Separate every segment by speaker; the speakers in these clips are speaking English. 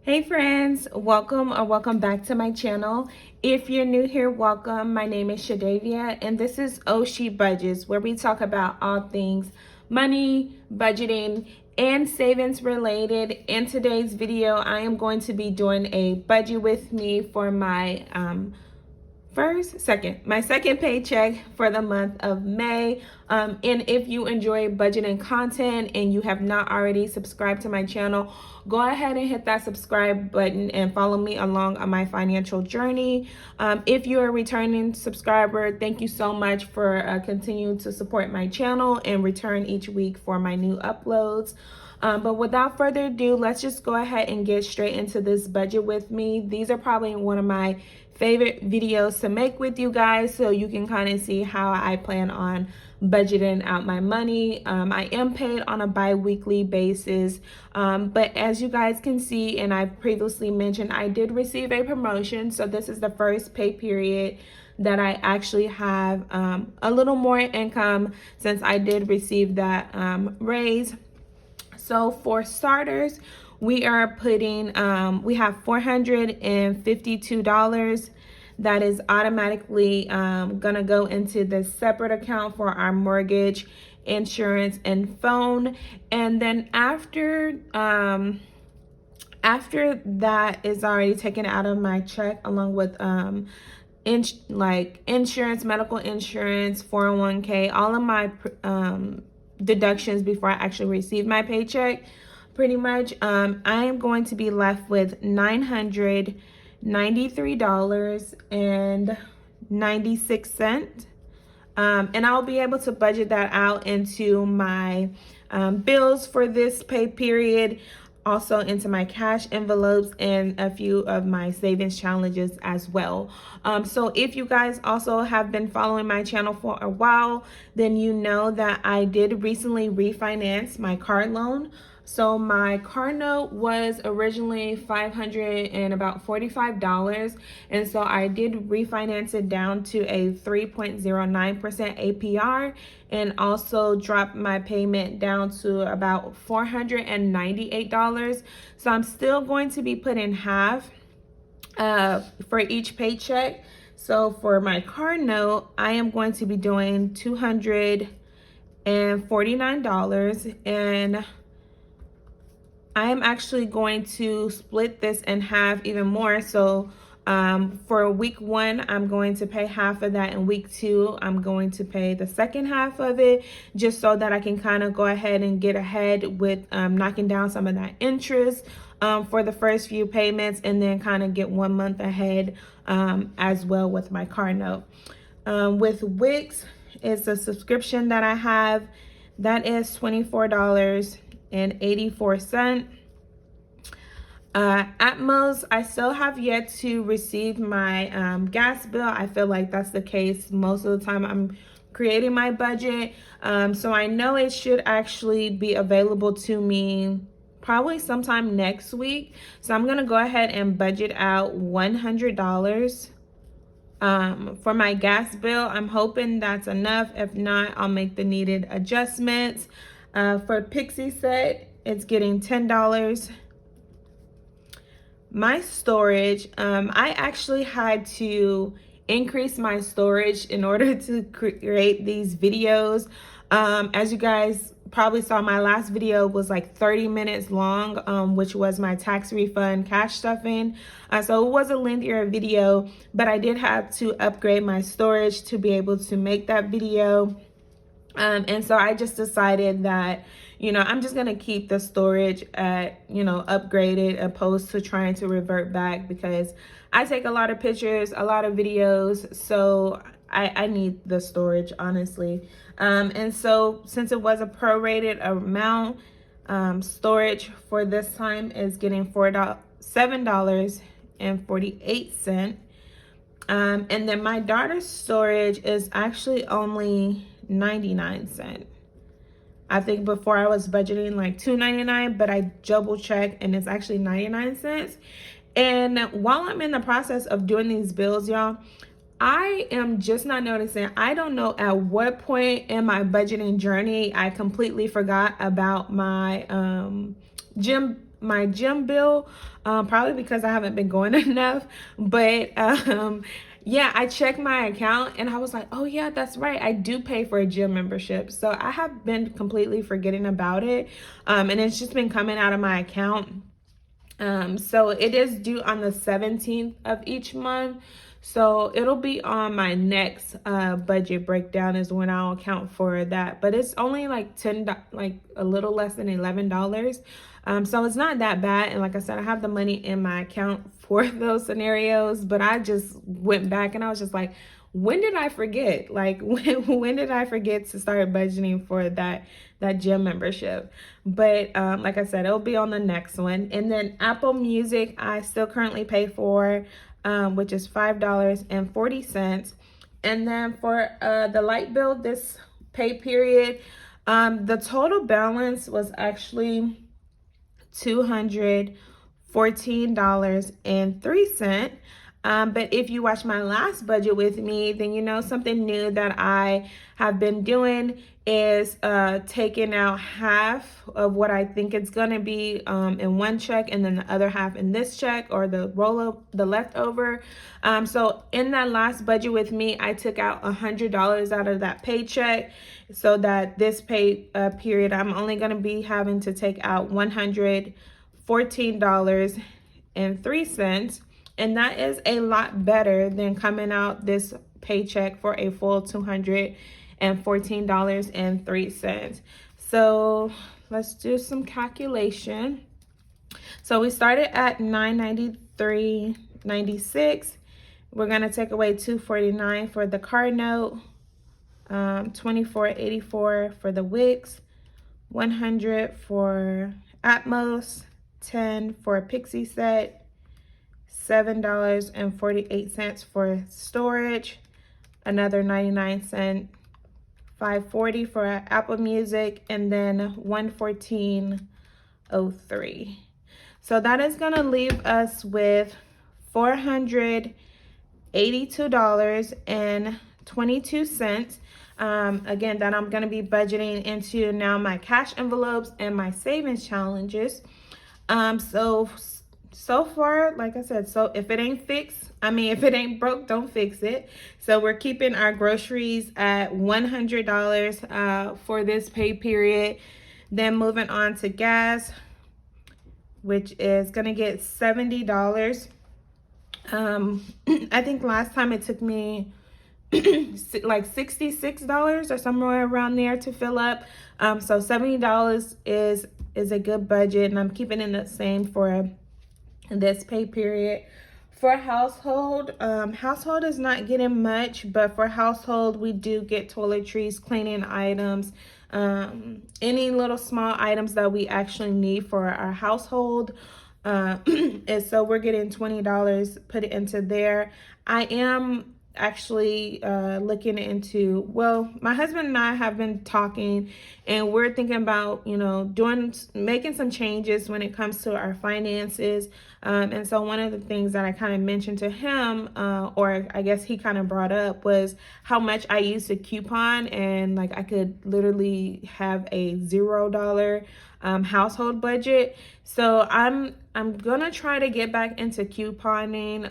Speaker 1: Hey friends, welcome back to my channel. If you're new here, welcome. My name is Shadavia and this is Ohshebudgets, where we talk about all things money, budgeting, and savings related. In today's video, I am going to be doing a budget with me for my my second paycheck for the month of May. And if you enjoy budgeting content and you have not already subscribed to my channel, go ahead and hit that subscribe button and follow me along on my financial journey. If you're a returning subscriber, thank you so much for continuing to support my channel and return each week for my new uploads. But without further ado, let's just go ahead and get straight into this budget with me. These are probably one of my favorite videos to make with you guys, so you can kind of see how I plan on budgeting out my money. I am paid on a bi-weekly basis, but as you guys can see, and I've previously mentioned, I did receive a promotion, so this is the first pay period that I actually have a little more income since I did receive that raise. So for starters, we are putting, we have $452 that is automatically gonna go into the separate account for our mortgage, insurance, and phone. And then after that is already taken out of my check, along with insurance, medical insurance, 401k, all of my deductions before I actually receive my paycheck, pretty much, I am going to be left with $993.96. And I'll be able to budget that out into my bills for this pay period, also into my cash envelopes and a few of my savings challenges as well. So if you guys also have been following my channel for a while, then you know that I did recently refinance my car loan. So my car note was originally $545, and so I did refinance it down to a 3.09% APR, and also dropped my payment down to about $498. So I'm still going to be putting half for each paycheck. So for my car note, I am going to be doing $249, and I am actually going to split this in half even more. So for week one, I'm going to pay half of that. And week two, I'm going to pay the second half of it, just so that I can kind of go ahead and get ahead with knocking down some of that interest for the first few payments, and then kind of get 1 month ahead as well with my car note. With Wix, it's a subscription that I have. That is $24.84. Atmos, I still have yet to receive my gas bill. I feel like that's the case most of the time I'm creating my budget. So I know it should actually be available to me probably sometime next week. So I'm gonna go ahead and budget out $100 for my gas bill. I'm hoping that's enough. If not, I'll make the needed adjustments. For Pixie Set, it's getting $10. My storage, I actually had to increase my storage in order to create these videos. As you guys probably saw, my last video was like 30 minutes long, which was my tax refund cash stuffing. So it was a lengthier video, but I did have to upgrade my storage to be able to make that video. And so I just decided that, I'm just going to keep the storage at, upgraded, opposed to trying to revert back, because I take a lot of pictures, a lot of videos. So I need the storage, honestly. And so since it was a prorated amount, storage for this time is getting $7.48. And then my daughter's storage is actually only 99 cents. I think before I was budgeting like $2.99, but I double checked and it's actually 99 cents. And while I'm in the process of doing these bills, y'all, I am just not noticing. I don't know at what point in my budgeting journey I completely forgot about my gym my gym bill, probably because I haven't been going enough. But yeah, I checked my account and I was like, oh yeah, that's right, I do pay for a gym membership. So I have been completely forgetting about it, and it's just been coming out of my account. So it is due on the 17th of each month. So it'll be on my next budget breakdown is when I'll account for that. But it's only like like a little less than $11. So it's not that bad. And like I said, I have the money in my account for those scenarios. But I just went back and I was just like, when did I forget? Like when did I forget to start budgeting for that gym membership? But like I said, it'll be on the next one. And then Apple Music, I still currently pay for, which is $5.40. And then for the light bill, this pay period, the total balance was actually $214.03. But if you watch my last budget with me, then you know something new that I have been doing is taking out half of what I think it's gonna be in one check, and then the other half in this check, or the leftover. So in that last budget with me, I took out $100 out of that paycheck, so that this pay period, I'm only gonna be having to take out $114.03. And that is a lot better than coming out this paycheck for a full $214.03. So let's do some calculation. So we started at $993.96. We're gonna take away $249 for the car note, $24.84 for the Wix, $100 for Atmos, $10 for a Pixie set, $7.48 for storage, another 99 cents, $5.40 for Apple Music, and then $114.03. So that is gonna leave us with $482.22. Again, that I'm gonna be budgeting into now my cash envelopes and my savings challenges. So far, like I said, so if it ain't broke, don't fix it. So we're keeping our groceries at $100 for this pay period. Then moving on to gas, which is gonna get $70. I think last time it took me like $66 or somewhere around there to fill up. So $70 is a good budget, and I'm keeping it the same for this pay period. For household, household is not getting much, but for household, we do get toiletries, cleaning items, any little small items that we actually need for our household. And so we're getting $20 put into there. I am actually looking into, well, my husband and I have been talking, and we're thinking about, you know, making some changes when it comes to our finances. And so one of the things that I kind of mentioned to him, or I guess he kind of brought up, was how much I used to coupon, and like I could literally have a $0 household budget. So I'm gonna try to get back into couponing.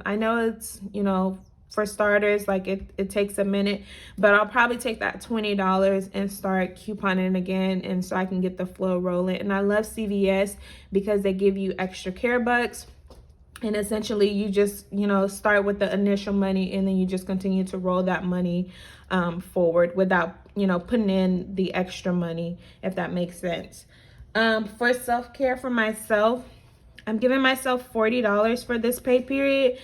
Speaker 1: I know it's, you know, for starters, like it takes a minute, but I'll probably take that $20 and start couponing again, and so I can get the flow rolling. And I love CVS because they give you extra care bucks, and essentially you just, you know, start with the initial money, and then you just continue to roll that money forward without, you know, putting in the extra money, if that makes sense. For self-care for myself, I'm giving myself $40 for this pay period.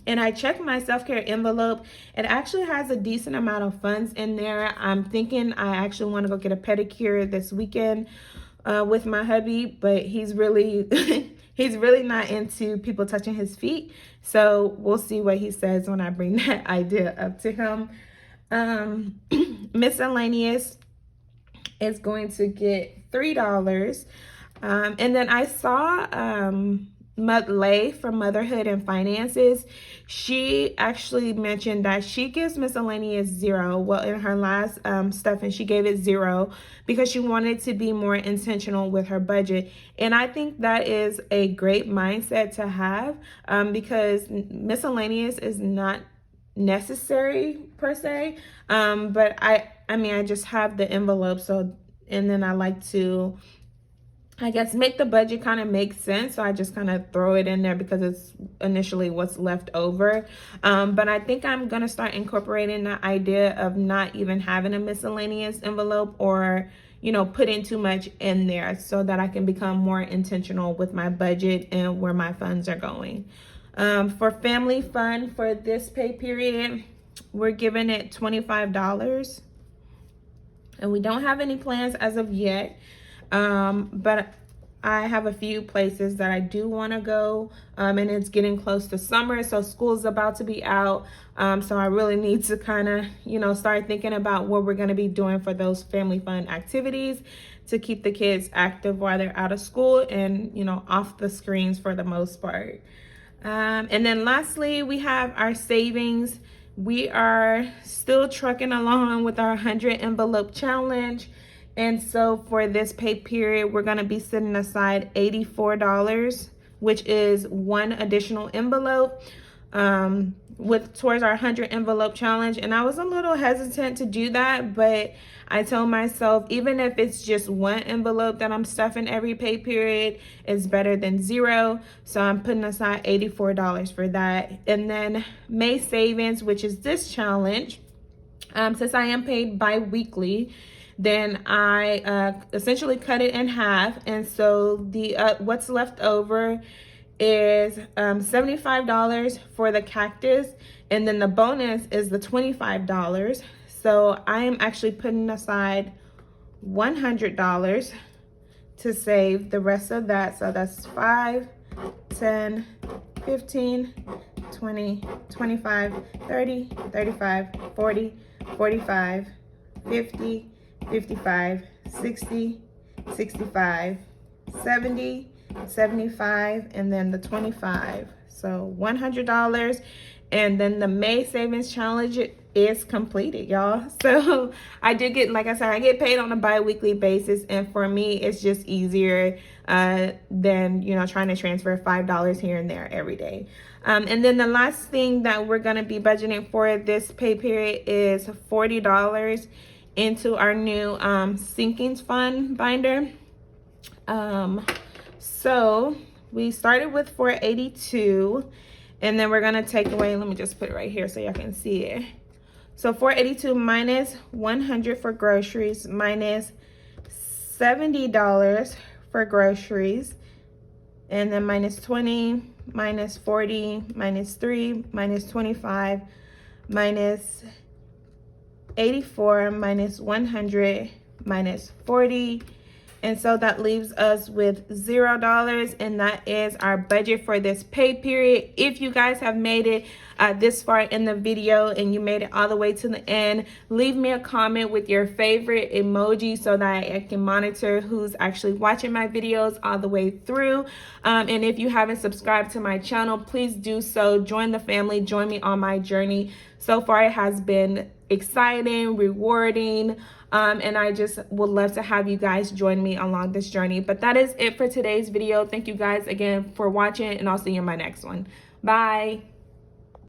Speaker 1: And I checked my self-care envelope. It actually has a decent amount of funds in there. I'm thinking I actually want to go get a pedicure this weekend with my hubby, but he's really he's really not into people touching his feet. So we'll see what he says when I bring that idea up to him. Miscellaneous is going to get $3. And then I saw Lay from Motherhood and Finances, she actually mentioned that she gives miscellaneous 0. Well, in her last stuff, and she gave it 0 because she wanted to be more intentional with her budget. And I think that is a great mindset to have, because miscellaneous is not necessary per se. But I mean, I just have the envelope, so, and then I like to, I guess, make the budget kind of make sense. So I just kind of throw it in there because it's initially what's left over. But I think I'm going to start incorporating the idea of not even having a miscellaneous envelope, or, you know, putting too much in there, so that I can become more intentional with my budget and where my funds are going. For family fun for this pay period, we're giving it $25. And we don't have any plans as of yet. But I have a few places that I do want to go, and it's getting close to summer, so school's about to be out, so I really need to kind of, you know, start thinking about what we're going to be doing for those family fun activities to keep the kids active while they're out of school and, you know, off the screens for the most part. And then lastly, we have our savings. We are still trucking along with our 100 envelope challenge. And so for this pay period, we're going to be setting aside $84, which is one additional envelope, towards our 100 envelope challenge. And I was a little hesitant to do that, but I told myself, even if it's just one envelope that I'm stuffing every pay period, it's better than 0. So I'm putting aside $84 for that. And then May savings, which is this challenge, since I am paid bi-weekly, then I essentially cut it in half. And so the what's left over is $75 for the cactus, and then the bonus is the $25. So I am actually putting aside $100 to save the rest of that. So that's 5, 10, 15, 20, 25, 30, 35, 40, 45, 50, 55, 60, 65, 70, 75, and then the 25. So $100. And then the May savings challenge is completed, y'all. So I did get, like I said, I get paid on a bi-weekly basis, and for me it's just easier than, you know, trying to transfer $5 here and there every day. And then the last thing that we're going to be budgeting for this pay period is $40 into our new sinking fund binder. So we started with $482, and then we're gonna take away, let me just put it right here so y'all can see it. So $482 minus 100 for groceries, minus $70 for groceries, and then minus 20, minus 40, minus 3, minus 25, minus 84, minus 100, minus 40. And so that leaves us with $0, and that is our budget for this pay period. If you guys have made it this far in the video and you made it all the way to the end, leave me a comment with your favorite emoji so that I can monitor who's actually watching my videos all the way through. And if you haven't subscribed to my channel, please do so. Join the family, join me on my journey. So far it has been exciting, rewarding, and I just would love to have you guys join me along this journey. But that is it for today's video. Thank you guys again for watching, and I'll see you in my next one. Bye.